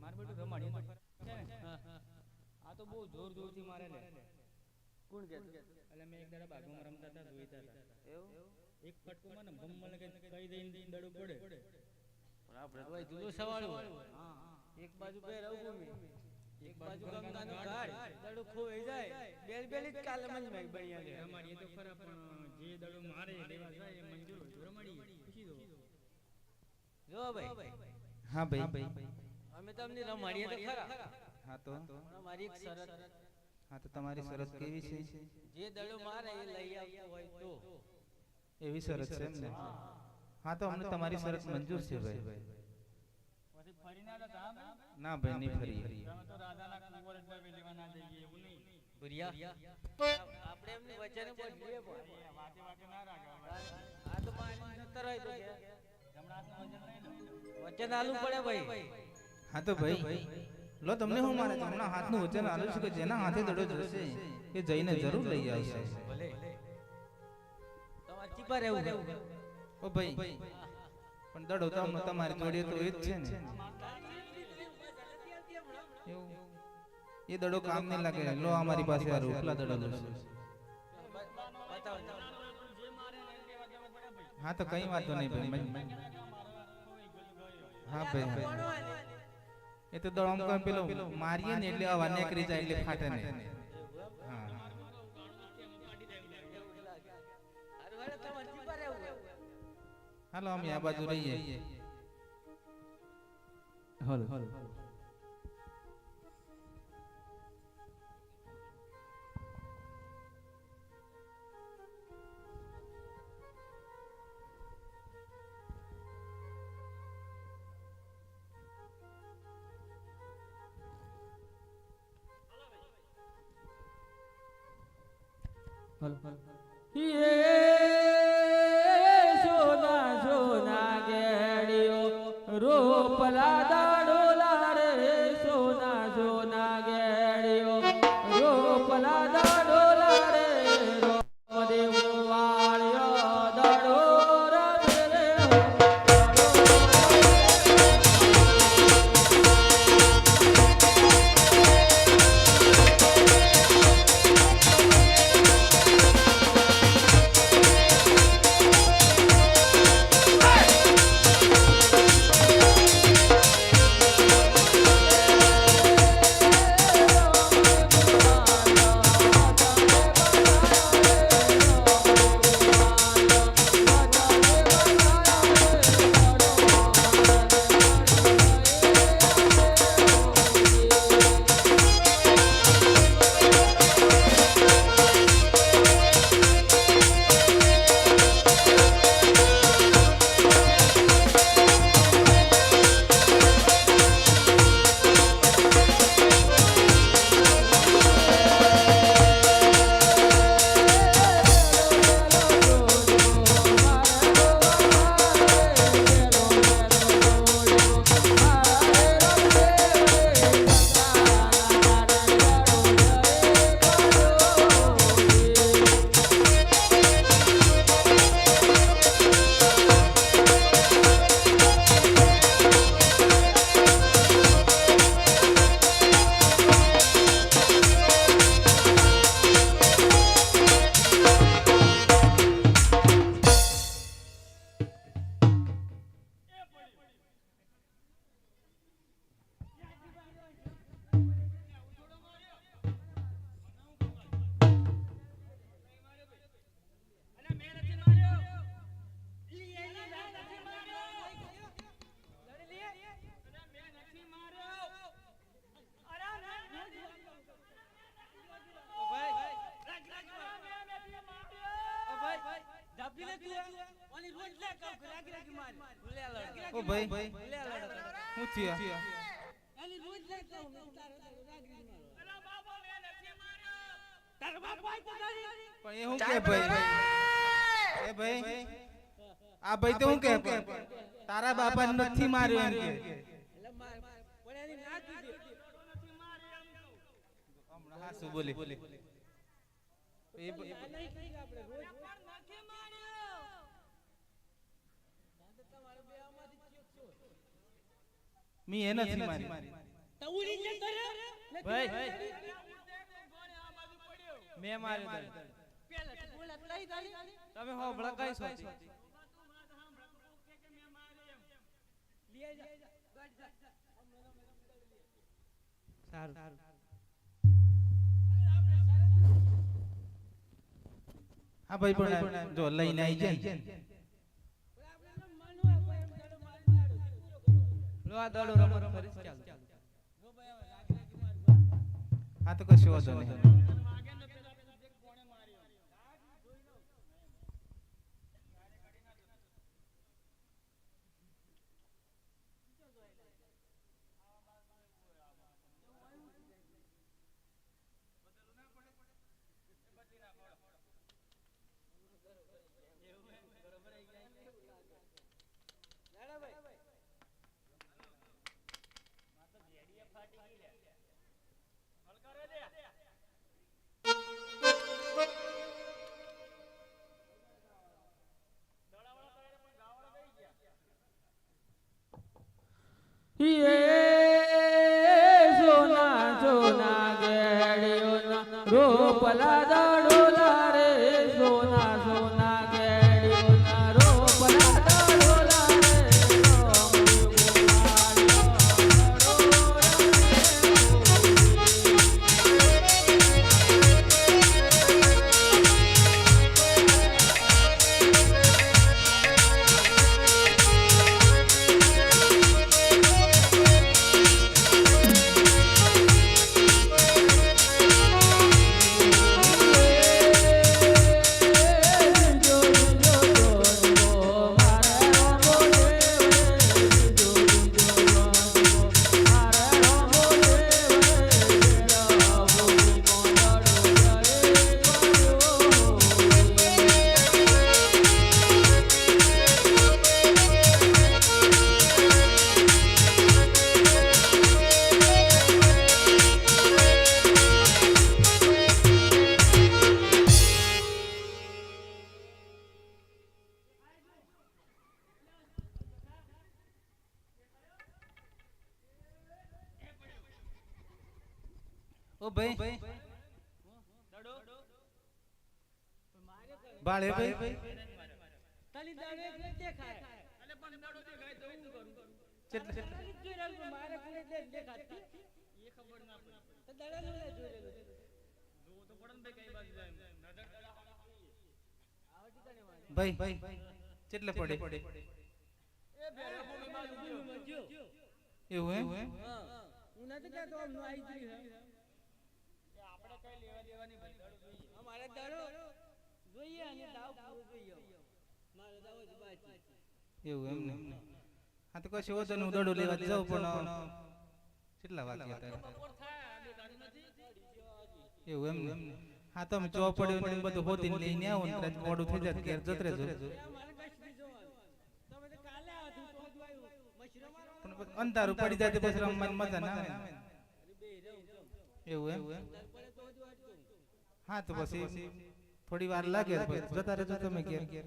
માર બેટું રમાડી તો છે ને આ તો બહુ જોર જોરથી મારે લે. કોણ કે એટલે મેં એક દાડા બાગમાં રમતા હતા જોઈતા હતા. એવું એક ફટકો મને ભમ મને કઈ દઈને દડો પડે. પણ આપણે તો ભાઈ જુદો સવાલ હોય. એક બાજુ બે રવભૂમિ એક બાજુ ગંગાનું ઘાટ દડો ખોઈ જાય બેલ બેલી જ કાલે મન મેં બણ્યા લે રમાડીએ તો ખરા પણ જે દડો મારે લેવા જાય એ મંજૂર હોય તો રમાડીએ પૂછી દો. જો ભાઈ હા ભાઈ અમે તમને રમાડીએ તો ખરા. હા તો મારી એક શરત હા તો તમારી શરત કેવી છે? જે દડો મારે એ લઈ આવતો હોય તો એવી શરત છે એમ ને? હા તો અમને તમારી શરત મંજૂર છે ભાઈ. પછી ફરી ના જતા ના ભાઈ નહીં ફરી. તમે તો રાધાના કુંવર એટલે લેવા ના જઈએ એવું નહીં. ભુરિયા આપણે એમની વચન પર જોઈએ પણ વાતે વાતે ના રાખો. આ તો મારી નતર હોય તો કે જમણા હાથનું વજન લઈ લો. વચન આલું પડે ભાઈ. હા તો ભાઈ લો તમને હું મારે હમણાં હાથનું વચન આલું છું કે જેના હાથે દડો જશે એ જઈને જરૂર લઈ આવશે. ભલે તમારે ચીપા રહેવું ઓ ભાઈ પણ દડો તો હમણાં તમારી જોડે તો એ જ છે ને. એવું એ દડો કામ નહીં લાગે. લો અમારી પાસે આ રોકલા દડો છે. હા તો કઈ વાતો નહીં ભાઈ. હા ભાઈ એ તો દડો આમ પેલો મારીએ ને એટલે હવા નીકળી જાય એટલે ફાટે ને. હા હાલો અમે આ બાજુ રહીએ. હાલો સોના સોના ગેડિયો રોપલા દાડોલા રે સોના સોના ગેડિયો રોપલા દાડોલા રે દેવો વાળ્યો દાડો ઓ ભાઈ હું થયા પણ એ હું કે ભાઈ એ ભાઈ આ ભાઈ તો હું કે તારા બાપા નથી માર્યો એમ કે હમણાં હાસુ બોલે મી એ નથી મારી ભાઈ મેં માર્યો તમે હો ભડકાઈ છો સારું હા ભાઈ પણ જો લઈને આવી જાય લો આ દડો રમત ફરી ચાલુ હા તો કશું વાંધો નહીં સોના સોના ગેડીઓના રોપલા દડોલા રે સોના સોના ગેડીઓના રોપલા દડોલા ઓ ભાઈ બાળે ભાઈ તલી દાડે દેખાય અલે પણ દડો દેખાય તો હું કરું મારે કોને દેખાતી એ ખબર ના પડી તો દાડા નો જોઈ જો તો પડન ભાઈ કઈ બાજુ જાય નજર ભાઈ કેટલે પડે એ બેરે ભૂમિ બાજુ ગયો એવું હે હા હું નથી કહેતો આમ નો આવી ગઈ હે એ આપણે કઈ લેવા દેવાની ભાઈ દડો જોઈએ અમારે દાડો જોઈએ અને દાવ પૂરો જોઈએ મારો દાવ જ બાકી એવું એમ ને હા તો કશું વાંધો નહીં દડો લેવા જાવ પણ કેટલા વાગ્યા તારે બપોર થાય આ બે ગાડી નથી એવું એમ ને હા તમે ચો પડ્યો ને બધું હોતીને લઈને આવો ને કદાચ મોડું થઈ જાય ઘેર જત રહેજો અમારે કઈ જોવાનું તમે તો કાલે આવું તો જ આવ્યું મશરો મારો પણ અંધારું પડી જાય તો પછી રમવાની મજા ના આવે અરે બે રહું એવું એમ પડે તો જ વાટતું હા તો પછી થોડી વાર લાગે પછી જતા રહેજો તમે ઘેર જવું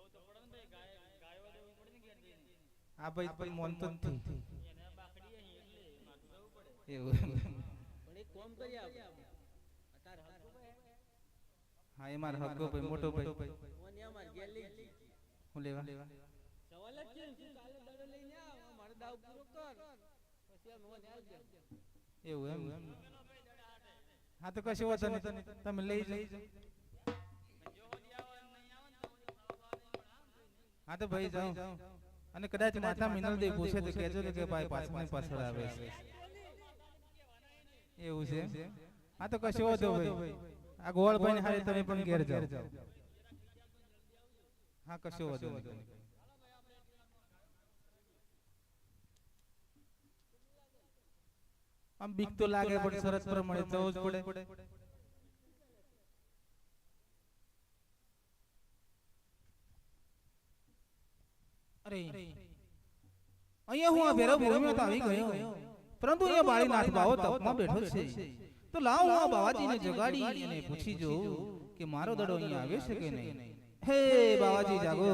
તો પડન ભાઈ ગાયવા દેવું પડે ને ઘેર જઈને આ ભાઈ પણ મોન તો નથી એને બાકડી અહીં એટલે માથું જવું પડે એવું એમ પણ એક કામ કરી આવ અતાર હકો ભાઈ હા એ મારો હગો ભાઈ મોટો ભાઈ ઓને અમાર ઘેર લઈ જી હું લેવા સવાલ જ છે તું કાલે દાડો લઈને આવ અમારો દાવ પૂરો કર પછી અમે ઓને આવજે એવું એમ હા તો કશું વાંધો નહીં તમે લઈ જાઓ હા તો ભાઈ જાઓ અને કદાચ માથા મિનલ દે પૂછે તો કહેજો કે ભાઈ પાછળ આવે છે એવું છે હા તો કશું વાંધો ભાઈ આ ગોળ ભાઈ ને હારે તમે પણ ઘેર જાઓ હા કશું વાંધો નહીં આમ બીક તો લાગે પણ શરત પ્રમાણે જવું જ પડે અરે અહીંયા હું આ ભેરવ ભૂમિમાં તો આવી ગયો પરંતુ અહીંયા બાળીનાથ બાવો તપમાં બેઠો છે તો લાવ હું આ બાવાજીને જગાડી અને પૂછી જોઉં કે મારો દડો અહીંયા આવે છે કે નહીં હે બાવાજી જાગો